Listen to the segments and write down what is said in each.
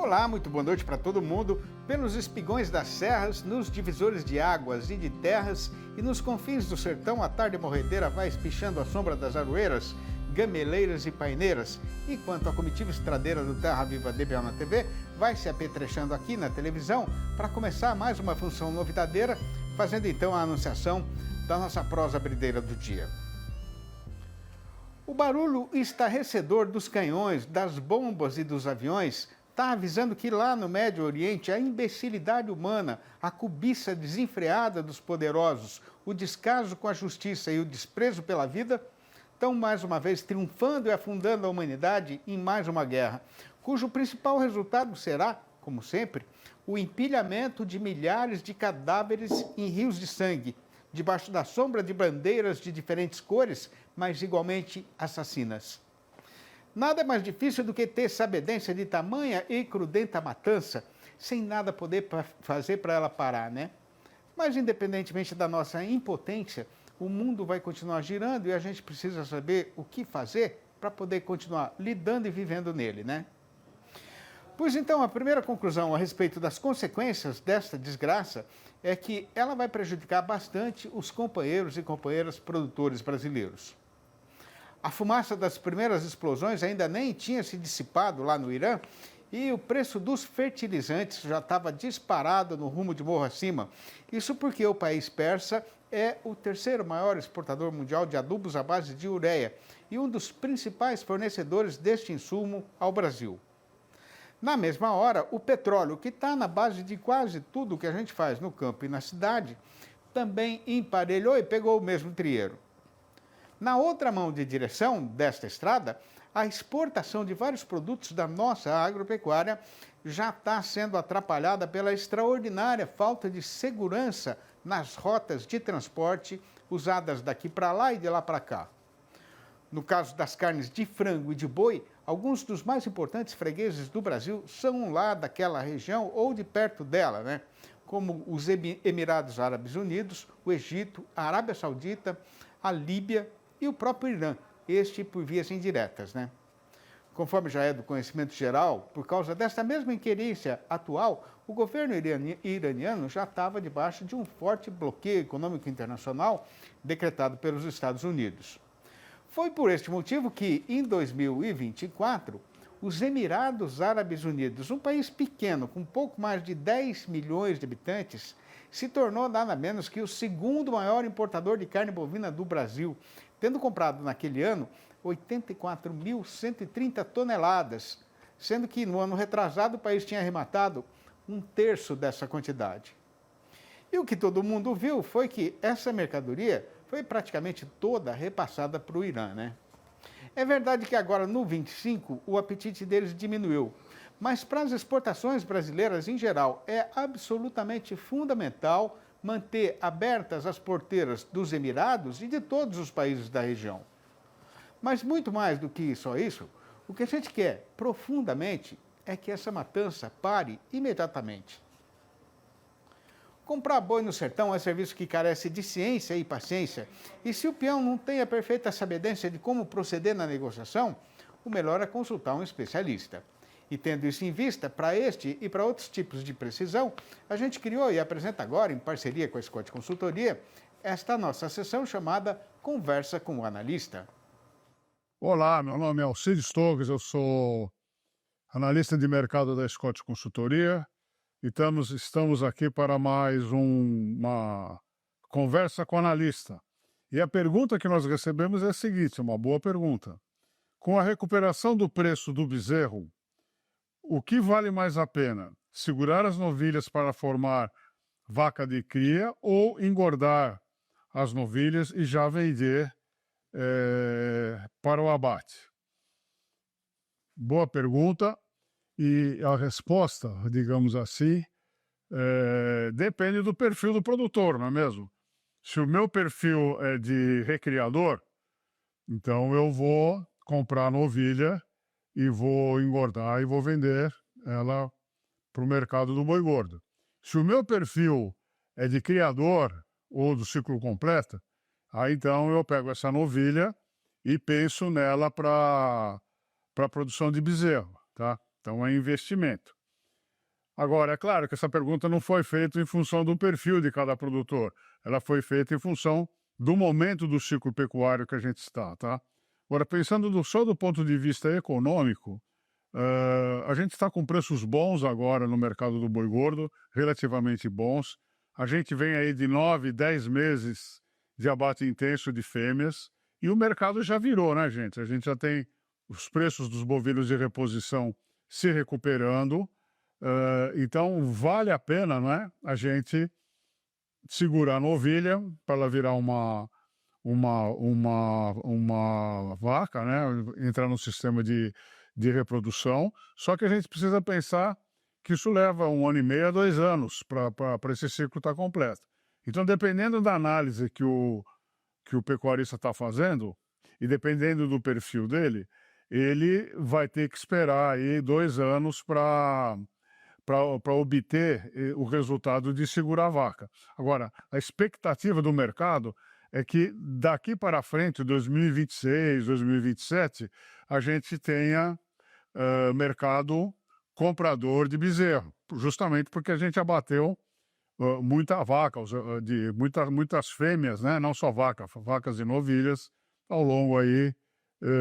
Olá, muito boa noite para todo mundo. Pelos espigões das serras, nos divisores de águas e de terras e nos confins do sertão, a tarde morredeira vai espichando a sombra das aroeiras, gameleiras e paineiras, enquanto a comitiva estradeira do Terra Viva DBA na TV vai se apetrechando aqui na televisão para começar mais uma função novidadeira, fazendo então a anunciação da nossa prosa brideira do dia. O barulho estarrecedor dos canhões, das bombas e dos aviões está avisando que lá no Médio Oriente a imbecilidade humana, a cobiça desenfreada dos poderosos, o descaso com a justiça e o desprezo pela vida estão mais uma vez triunfando e afundando a humanidade em mais uma guerra, cujo principal resultado será, como sempre, o empilhamento de milhares de cadáveres em rios de sangue, debaixo da sombra de bandeiras de diferentes cores, mas igualmente assassinas. Nada é mais difícil do que ter sabedência de tamanha e crudenta matança, sem nada poder fazer para ela parar, né? Mas independentemente da nossa impotência, o mundo vai continuar girando e a gente precisa saber o que fazer para poder continuar lidando e vivendo nele, né? Pois então, a primeira conclusão a respeito das consequências desta desgraça é que ela vai prejudicar bastante os companheiros e companheiras produtores brasileiros. A fumaça das primeiras explosões ainda nem tinha se dissipado lá no Irã e o preço dos fertilizantes já estava disparado no rumo de morro acima. Isso porque o país persa é o terceiro maior exportador mundial de adubos à base de ureia e um dos principais fornecedores deste insumo ao Brasil. Na mesma hora, o petróleo, que está na base de quase tudo que a gente faz no campo e na cidade, também emparelhou e pegou o mesmo trieiro. Na outra mão de direção desta estrada, a exportação de vários produtos da nossa agropecuária já está sendo atrapalhada pela extraordinária falta de segurança nas rotas de transporte usadas daqui para lá e de lá para cá. No caso das carnes de frango e de boi, alguns dos mais importantes fregueses do Brasil são lá daquela região ou de perto dela, né? Como os Emirados Árabes Unidos, o Egito, a Arábia Saudita, a Líbia e o próprio Irã, este por vias indiretas, né? Conforme já é do conhecimento geral, por causa desta mesma inquerência atual, o governo iraniano já estava debaixo de um forte bloqueio econômico internacional decretado pelos Estados Unidos. Foi por este motivo que, em 2024, os Emirados Árabes Unidos, um país pequeno, com pouco mais de 10 milhões de habitantes, se tornou nada menos que o segundo maior importador de carne bovina do Brasil, tendo comprado naquele ano 84.130 toneladas, sendo que no ano retrasado o país tinha arrematado um terço dessa quantidade. E o que todo mundo viu foi que essa mercadoria foi praticamente toda repassada para o Irã, né? É verdade que agora, no 25, o apetite deles diminuiu, mas para as exportações brasileiras em geral é absolutamente fundamental manter abertas as porteiras dos Emirados e de todos os países da região. Mas muito mais do que só isso, o que a gente quer profundamente é que essa matança pare imediatamente. Comprar boi no sertão é serviço que carece de ciência e paciência, e se o peão não tem a perfeita sabedência de como proceder na negociação, o melhor é consultar um especialista. E tendo isso em vista, para este e para outros tipos de precisão, a gente criou e apresenta agora, em parceria com a Scott Consultoria, esta nossa sessão chamada Conversa com o Analista. Olá, meu nome é Alcides Torres, eu sou analista de mercado da Scott Consultoria e estamos aqui para mais uma conversa com o analista. E a pergunta que nós recebemos é a seguinte, uma boa pergunta. Com a recuperação do preço do bezerro, o que vale mais a pena? Segurar as novilhas para formar vaca de cria ou engordar as novilhas e já vender para o abate? Boa pergunta. E a resposta, digamos assim, depende do perfil do produtor, não é mesmo? Se o meu perfil é de recriador, então eu vou comprar novilha e vou engordar e vou vender ela para o mercado do boi gordo. Se o meu perfil é de criador ou do ciclo completo, aí então eu pego essa novilha e penso nela para a produção de bezerro, tá? Então é investimento. Agora, é claro que essa pergunta não foi feita em função do perfil de cada produtor, ela foi feita em função do momento do ciclo pecuário que a gente está, tá? Agora, pensando só do ponto de vista econômico, a gente está com preços bons agora no mercado do boi gordo, relativamente bons. A gente vem aí de 9, 10 meses de abate intenso de fêmeas e o mercado já virou, né, gente? A gente já tem os preços dos bovinos de reposição se recuperando. Então, vale a pena, né, a gente segurar a novilha para ela virar uma vaca, né, entrar no sistema de reprodução. Só que a gente precisa pensar que isso leva 1 ano e meio a 2 anos para esse ciclo estar completo. Então, dependendo da análise que o pecuarista está fazendo e dependendo do perfil dele, ele vai ter que esperar aí 2 anos para obter o resultado de segurar a vaca. Agora, a expectativa do mercado é que daqui para frente, 2026, 2027, a gente tenha mercado comprador de bezerro, justamente porque a gente abateu muita vaca, muitas fêmeas, né? Não só vacas e novilhas, ao longo aí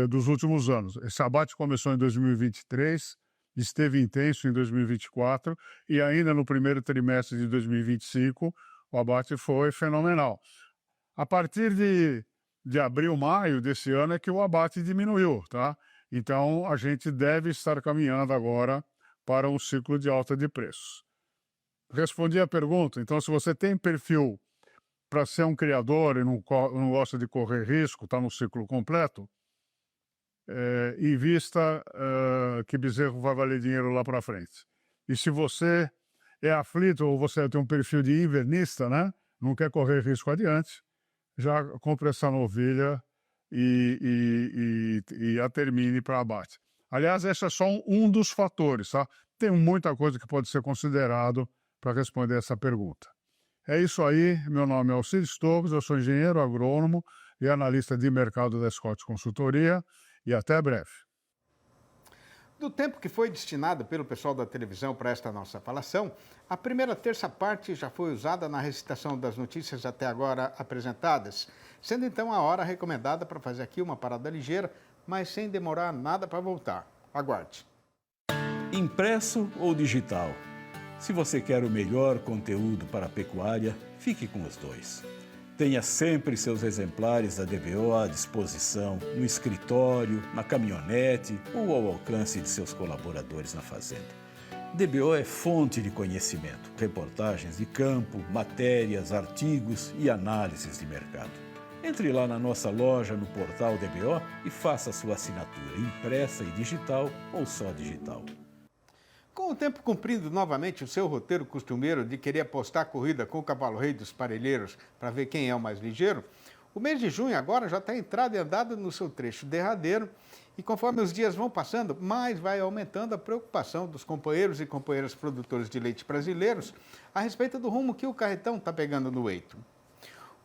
dos últimos anos. Esse abate começou em 2023, esteve intenso em 2024 e ainda no primeiro trimestre de 2025 o abate foi fenomenal. A partir de abril, maio desse ano é que o abate diminuiu, tá? Então a gente deve estar caminhando agora para um ciclo de alta de preços. Respondi a pergunta. Então, se você tem perfil para ser um criador e não gosta de correr risco, está no ciclo completo, invista que bezerro vai valer dinheiro lá para frente. E se você é aflito ou você tem um perfil de invernista, né, não quer correr risco adiante, já compre essa novilha e a termine para abate. Aliás, esse é só um dos fatores, tá? Tem muita coisa que pode ser considerado para responder essa pergunta. É isso aí, meu nome é Alcides Torres, eu sou engenheiro agrônomo e analista de mercado da Scott Consultoria e até breve. Do tempo que foi destinado pelo pessoal da televisão para esta nossa falação, a primeira terça parte já foi usada na recitação das notícias até agora apresentadas, sendo então a hora recomendada para fazer aqui uma parada ligeira, mas sem demorar nada para voltar. Aguarde. Impresso ou digital? Se você quer o melhor conteúdo para a pecuária, fique com os dois. Tenha sempre seus exemplares da DBO à disposição, no escritório, na caminhonete ou ao alcance de seus colaboradores na fazenda. DBO é fonte de conhecimento, reportagens de campo, matérias, artigos e análises de mercado. Entre lá na nossa loja no portal DBO e faça sua assinatura impressa e digital ou só digital. Com o tempo cumprindo novamente o seu roteiro costumeiro de querer apostar a corrida com o cavalo-rei dos parelheiros para ver quem é o mais ligeiro, o mês de junho agora já está entrado e andado no seu trecho derradeiro e conforme os dias vão passando, mais vai aumentando a preocupação dos companheiros e companheiras produtores de leite brasileiros a respeito do rumo que o carretão está pegando no eito.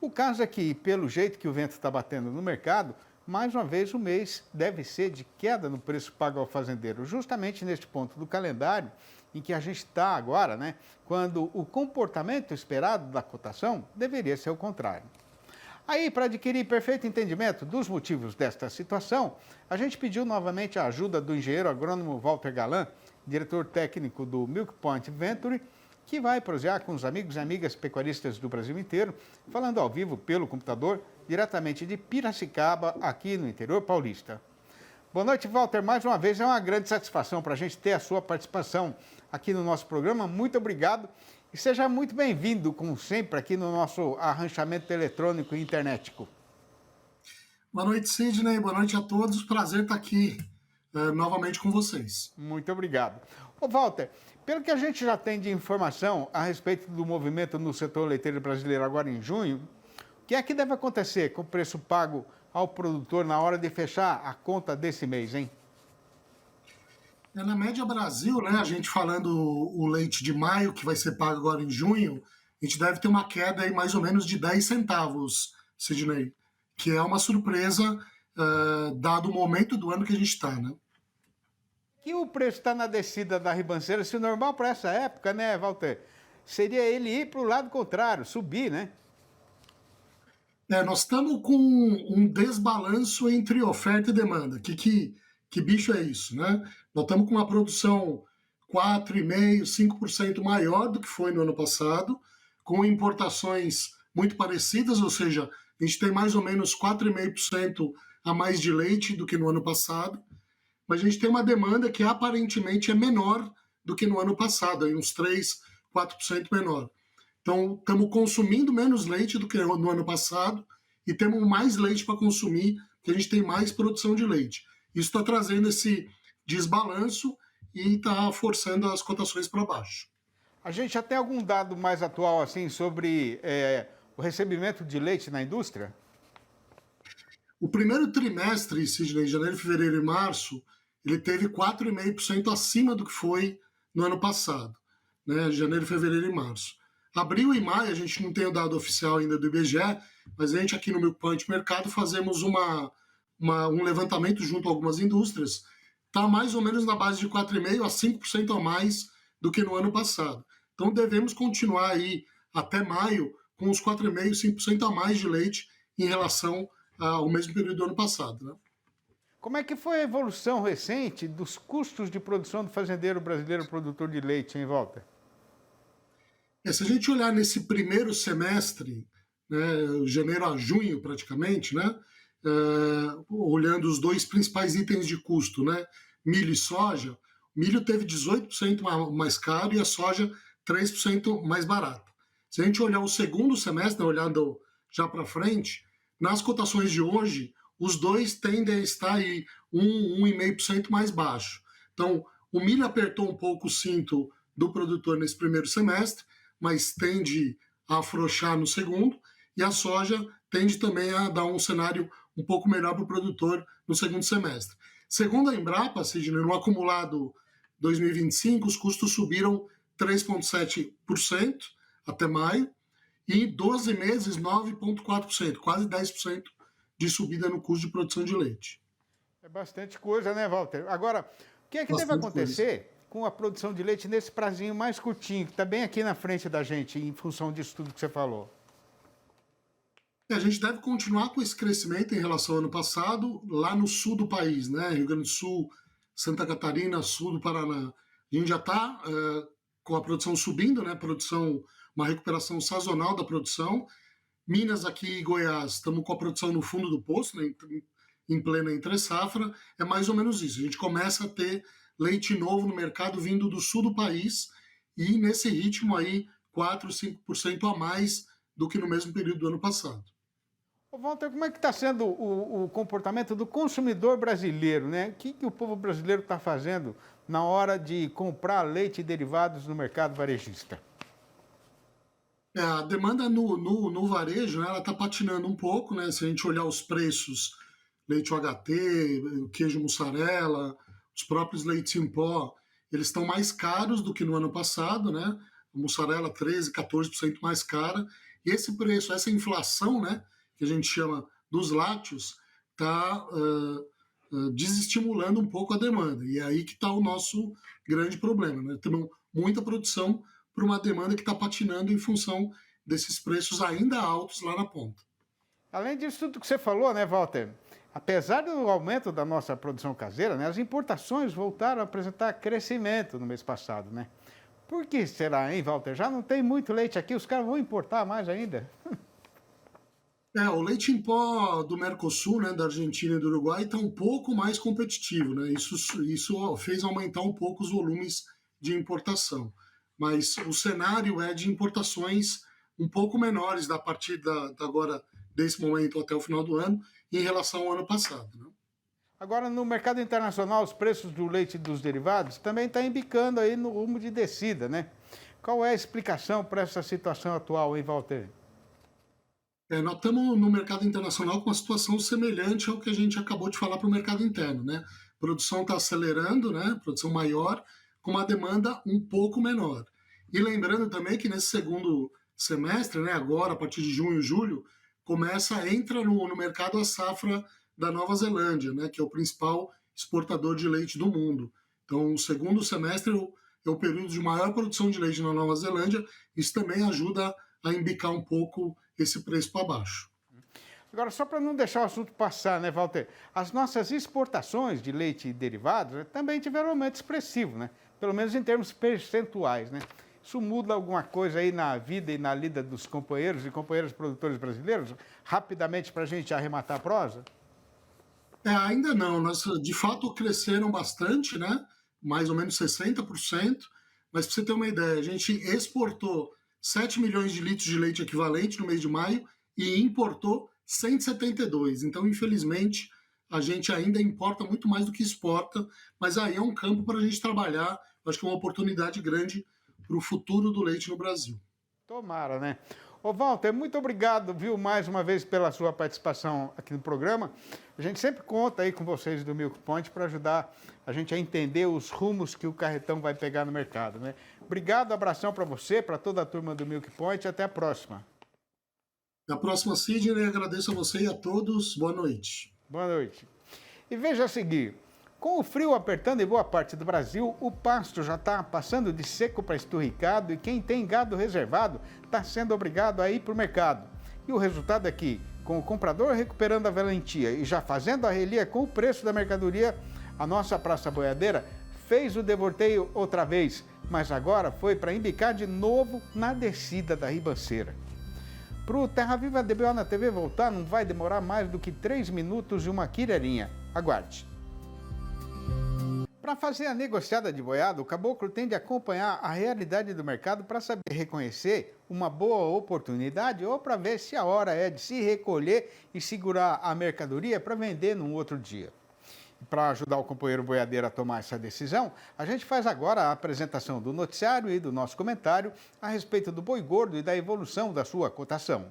O caso é que, pelo jeito que o vento está batendo no mercado, mais uma vez o mês deve ser de queda no preço pago ao fazendeiro, justamente neste ponto do calendário em que a gente está agora, né? Quando o comportamento esperado da cotação deveria ser o contrário. Aí, para adquirir perfeito entendimento dos motivos desta situação, a gente pediu novamente a ajuda do engenheiro agrônomo Walter Galan, diretor técnico do Milk Point Venture, que vai prosear com os amigos e amigas pecuaristas do Brasil inteiro, falando ao vivo pelo computador, diretamente de Piracicaba, aqui no interior paulista. Boa noite, Walter. Mais uma vez, é uma grande satisfação para a gente ter a sua participação aqui no nosso programa. Muito obrigado e seja muito bem-vindo, como sempre, aqui no nosso arranchamento eletrônico e internetico. Boa noite, Sidney. Boa noite a todos. Prazer estar aqui novamente com vocês. Muito obrigado. Ô, Walter, pelo que a gente já tem de informação a respeito do movimento no setor leiteiro brasileiro agora em junho, o que é que deve acontecer com o preço pago ao produtor na hora de fechar a conta desse mês, hein? Na média Brasil, né, a gente falando o leite de maio, que vai ser pago agora em junho, a gente deve ter uma queda aí mais ou menos de 10 centavos, Sidney, que é uma surpresa dado o momento do ano que a gente está, né? Que o preço está na descida da ribanceira, se o normal para essa época, né, Walter, seria ele ir para o lado contrário, subir, né? Nós estamos com um desbalanço entre oferta e demanda. Que bicho é isso, né? Nós estamos com uma produção 4,5%, 5% maior do que foi no ano passado, com importações muito parecidas, ou seja, a gente tem mais ou menos 4,5% a mais de leite do que no ano passado, mas a gente tem uma demanda que aparentemente é menor do que no ano passado, aí uns 3, 4% menor. Então, estamos consumindo menos leite do que no ano passado e temos mais leite para consumir, porque a gente tem mais produção de leite. Isso está trazendo esse desbalanço e está forçando as cotações para baixo. A gente já tem algum dado mais atual assim sobre o recebimento de leite na indústria? O primeiro trimestre, Sidney, janeiro, fevereiro e março, ele teve 4,5% acima do que foi no ano passado, né? Janeiro, fevereiro e março. Abril e maio, a gente não tem o dado oficial ainda do IBGE, mas a gente aqui no Milk Point Mercado fazemos um levantamento junto a algumas indústrias, está mais ou menos na base de 4,5% a 5% a mais do que no ano passado. Então devemos continuar aí até maio com os 4,5%, 5% a mais de leite em relação ao mesmo período do ano passado, né? Como é que foi a evolução recente dos custos de produção do fazendeiro brasileiro produtor de leite, hein, Walter? Se a gente olhar nesse primeiro semestre, né, janeiro a junho praticamente, né, olhando os dois principais itens de custo, né, milho e soja, o milho teve 18% mais caro e a soja 3% mais barata. Se a gente olhar o segundo semestre, né, olhando já para frente, nas cotações de hoje, os dois tendem a estar aí 1,5% mais baixo. Então, o milho apertou um pouco o cinto do produtor nesse primeiro semestre, mas tende a afrouxar no segundo, e a soja tende também a dar um cenário um pouco melhor para o produtor no segundo semestre. Segundo a Embrapa, Sidney, no acumulado 2025, os custos subiram 3,7% até maio, e em 12 meses 9,4%, quase 10% de subida no custo de produção de leite. É bastante coisa, né, Walter? Agora, o que é que deve acontecer com a produção de leite nesse prazinho mais curtinho, que está bem aqui na frente da gente, em função disso tudo que você falou? A gente deve continuar com esse crescimento em relação ao ano passado, lá no sul do país, né? Rio Grande do Sul, Santa Catarina, sul do Paraná. A gente já está com a produção subindo, né? Uma recuperação sazonal da produção. Minas aqui e Goiás, estamos com a produção no fundo do poço, né? Em plena entre-safra. É mais ou menos isso. A gente começa a ter leite novo no mercado vindo do sul do país e nesse ritmo aí 4, 5% a mais do que no mesmo período do ano passado. Ô, Walter, como é que está sendo o comportamento do consumidor brasileiro, né? O que o povo brasileiro está fazendo na hora de comprar leite e derivados no mercado varejista? A demanda no varejo, né, ela está patinando um pouco, né? Se a gente olhar os preços, leite UHT, queijo mussarela, os próprios leites em pó, eles estão mais caros do que no ano passado, né? A mussarela 13%, 14% mais cara. E esse preço, essa inflação, né, que a gente chama dos lácteos, está desestimulando um pouco a demanda. E é aí que está o nosso grande problema, né? Temos muita produção para uma demanda que está patinando em função desses preços ainda altos lá na ponta. Além disso tudo que você falou, né, Walter? Apesar do aumento da nossa produção caseira, né, as importações voltaram a apresentar crescimento no mês passado, né? Por que será, hein, Walter? Já não tem muito leite aqui, os caras vão importar mais ainda? O leite em pó do Mercosul, né, da Argentina e do Uruguai, está um pouco mais competitivo, né? Isso fez aumentar um pouco os volumes de importação. Mas o cenário é de importações um pouco menores a partir agora, desse momento até o final do ano, em relação ao ano passado, né? Agora, no mercado internacional, os preços do leite e dos derivados também estão embicando aí no rumo de descida, né? Qual é a explicação para essa situação atual, hein, Walter? Nós estamos no mercado internacional com uma situação semelhante ao que a gente acabou de falar para o mercado interno, né? A produção está acelerando, né? Produção maior, com uma demanda um pouco menor. E lembrando também que nesse segundo semestre, né, agora, a partir de junho, julho, entra no mercado a safra da Nova Zelândia, né, que é o principal exportador de leite do mundo. Então, o segundo semestre é o período de maior produção de leite na Nova Zelândia. Isso também ajuda a embicar um pouco esse preço para baixo. Agora, só para não deixar o assunto passar, né, Walter? As nossas exportações de leite e derivados, né, também tiveram um aumento expressivo, né? Pelo menos em termos percentuais, né? Isso muda alguma coisa aí na vida e na lida dos companheiros e companheiras produtores brasileiros? Rapidamente, para a gente arrematar a prosa? Ainda não. Nós, de fato, cresceram bastante, né? Mais ou menos 60%. Mas, para você ter uma ideia, a gente exportou 7 milhões de litros de leite equivalente no mês de maio e importou 172. Então, infelizmente, a gente ainda importa muito mais do que exporta, mas aí é um campo para a gente trabalhar. Acho que é uma oportunidade grande para o futuro do leite no Brasil. Tomara, né? Ô, Walter, muito obrigado, viu, mais uma vez pela sua participação aqui no programa. A gente sempre conta aí com vocês do Milk Point para ajudar a gente a entender os rumos que o carretão vai pegar no mercado, né? Obrigado, abração para você, para toda a turma do Milk Point e até a próxima. Na próxima, Sidney, agradeço a você e a todos. Boa noite. Boa noite. E veja a seguir, com o frio apertando em boa parte do Brasil, o pasto já está passando de seco para esturricado e quem tem gado reservado está sendo obrigado a ir para o mercado. E o resultado é que, com o comprador recuperando a valentia e já fazendo a relia com o preço da mercadoria, a nossa Praça Boiadeira fez o devorteio outra vez, mas agora foi para embicar de novo na descida da ribanceira. Para o Terra Viva DBO na TV voltar, não vai demorar mais do que 3 minutos e uma quireirinha. Aguarde. Para fazer a negociada de boiada, o caboclo tem de acompanhar a realidade do mercado para saber reconhecer uma boa oportunidade ou para ver se a hora é de se recolher e segurar a mercadoria para vender num outro dia. Para ajudar o companheiro boiadeiro a tomar essa decisão, a gente faz agora a apresentação do noticiário e do nosso comentário a respeito do boi gordo e da evolução da sua cotação.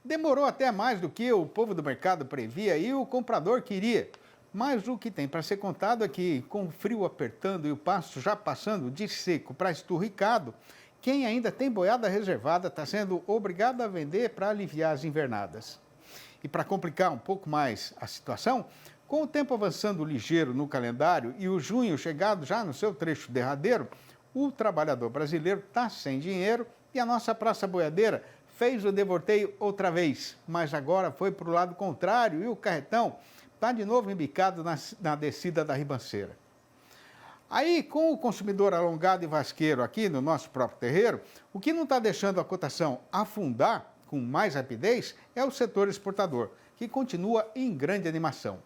Demorou até mais do que o povo do mercado previa e o comprador queria. Mas o que tem para ser contado é que, com o frio apertando e o pasto já passando de seco para esturricado, quem ainda tem boiada reservada está sendo obrigado a vender para aliviar as invernadas. E para complicar um pouco mais a situação, com o tempo avançando ligeiro no calendário e o junho chegado já no seu trecho derradeiro, o trabalhador brasileiro está sem dinheiro e a nossa Praça Boiadeira fez o devorteio outra vez, mas agora foi para o lado contrário e o carretão está de novo embicado na descida da ribanceira. Aí, com o consumidor alongado e vasqueiro aqui no nosso próprio terreiro, o que não está deixando a cotação afundar com mais rapidez é o setor exportador, que continua em grande animação.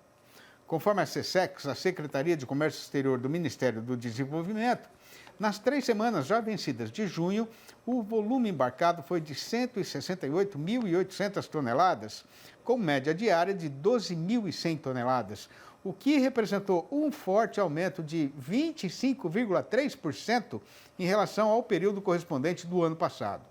Conforme a SECEX, a Secretaria de Comércio Exterior do Ministério do Desenvolvimento, nas 3 semanas já vencidas de junho, o volume embarcado foi de 168.800 toneladas, com média diária de 12.100 toneladas, o que representou um forte aumento de 25,3% em relação ao período correspondente do ano passado.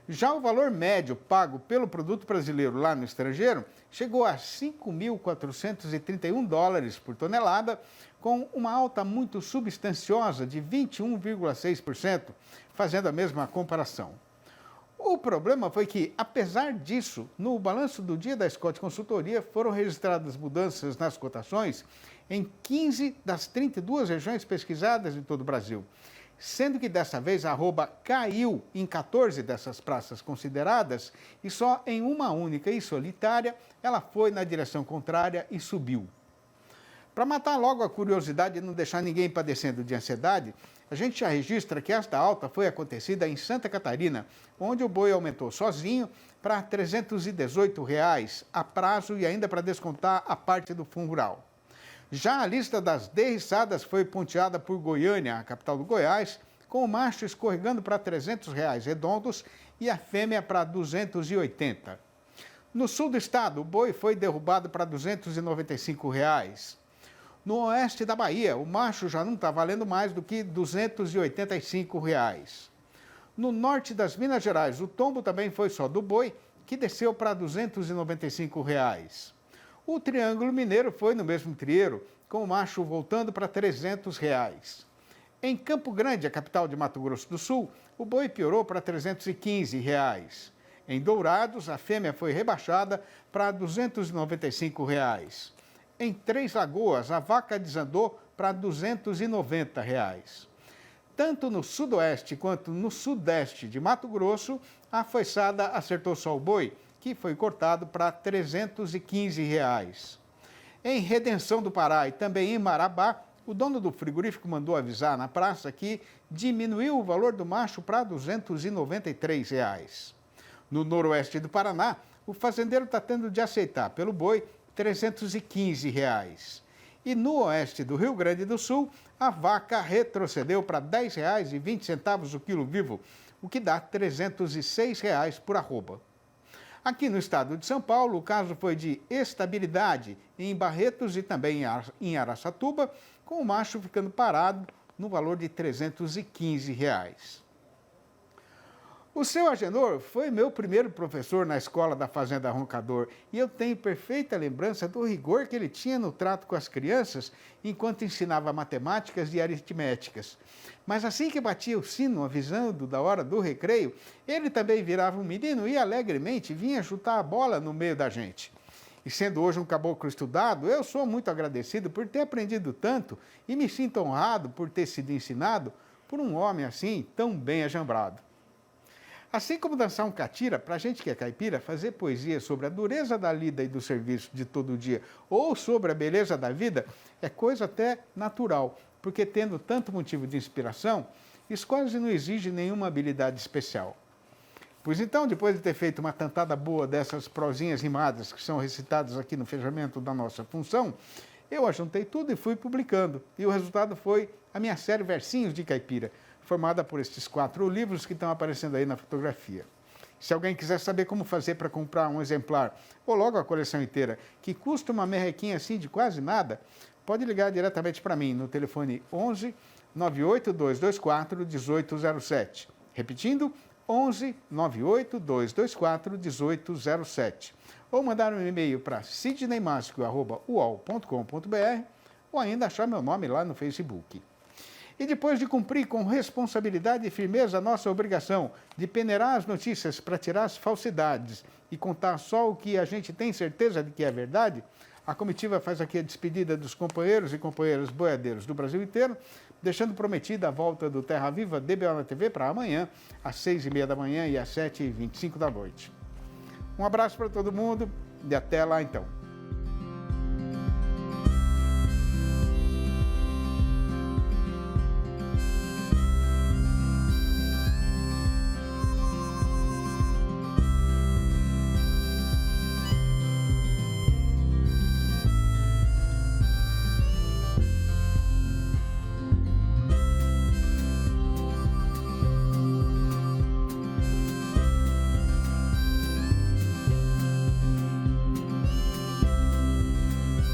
Já o valor médio pago pelo produto brasileiro lá no estrangeiro chegou a 5.431 dólares por tonelada, com uma alta muito substanciosa de 21,6%, fazendo a mesma comparação. O problema foi que, apesar disso, no balanço do dia da Scott Consultoria foram registradas mudanças nas cotações em 15 das 32 regiões pesquisadas em todo o Brasil, sendo que dessa vez a arroba caiu em 14 dessas praças consideradas e só em uma única e solitária ela foi na direção contrária e subiu. Para matar logo a curiosidade e não deixar ninguém padecendo de ansiedade, a gente já registra que esta alta foi acontecida em Santa Catarina, onde o boi aumentou sozinho para R$ 318 a prazo e ainda para descontar a parte do fundo rural. Já a lista das derriçadas foi ponteada por Goiânia, a capital do Goiás, com o macho escorregando para R$ 300 redondos e a fêmea para R$ 280. No sul do estado, o boi foi derrubado para R$ 295. No oeste da Bahia, o macho já não está valendo mais do que R$ 285. No norte das Minas Gerais, o tombo também foi só do boi, que desceu para R$ 295. O Triângulo Mineiro foi no mesmo trieiro, com o macho voltando para R$ 300. Em Campo Grande, a capital de Mato Grosso do Sul, o boi piorou para R$ 315. Em Dourados, a fêmea foi rebaixada para R$ 295. Em Três Lagoas, a vaca desandou para R$ 290. Tanto no sudoeste quanto no sudeste de Mato Grosso, a foiçada acertou só o boi, que foi cortado para R$ 315. Em Redenção do Pará e também em Marabá, o dono do frigorífico mandou avisar na praça que diminuiu o valor do macho para R$ 293. No noroeste do Paraná, o fazendeiro está tendo de aceitar pelo boi R$ 315. E no oeste do Rio Grande do Sul, a vaca retrocedeu para R$ 10,20 o quilo vivo, o que dá R$ 306 por arroba. Aqui no estado de São Paulo, o caso foi de estabilidade em Barretos e também em Araçatuba, com o macho ficando parado no valor de R$ 315. O seu Agenor foi meu primeiro professor na escola da Fazenda Roncador e eu tenho perfeita lembrança do rigor que ele tinha no trato com as crianças enquanto ensinava matemáticas e aritméticas. Mas assim que batia o sino avisando da hora do recreio, ele também virava um menino e alegremente vinha chutar a bola no meio da gente. E sendo hoje um caboclo estudado, eu sou muito agradecido por ter aprendido tanto e me sinto honrado por ter sido ensinado por um homem assim tão bem ajambrado. Assim como dançar um catira, para a gente que é caipira, fazer poesia sobre a dureza da lida e do serviço de todo dia ou sobre a beleza da vida é coisa até natural, porque tendo tanto motivo de inspiração, isso quase não exige nenhuma habilidade especial. Pois então, depois de ter feito uma tantada boa dessas prosinhas rimadas que são recitadas aqui no fechamento da nossa função, eu ajuntei tudo e fui publicando. E o resultado foi a minha série Versinhos de Caipira, formada por estes 4 livros que estão aparecendo aí na fotografia. Se alguém quiser saber como fazer para comprar um exemplar, ou logo a coleção inteira, que custa uma merrequinha assim de quase nada, pode ligar diretamente para mim no telefone 11 98 224 1807. Repetindo, 11 98 224 1807. Ou mandar um e-mail para sidneymasco@uol.com.br ou ainda achar meu nome lá no Facebook. E depois de cumprir com responsabilidade e firmeza a nossa obrigação de peneirar as notícias para tirar as falsidades e contar só o que a gente tem certeza de que é verdade, a comitiva faz aqui a despedida dos companheiros e companheiras boiadeiros do Brasil inteiro, deixando prometida a volta do Terra Viva DBO na TV para amanhã, às 6h30 da manhã e às 7h25 da noite. Um abraço para todo mundo e até lá então.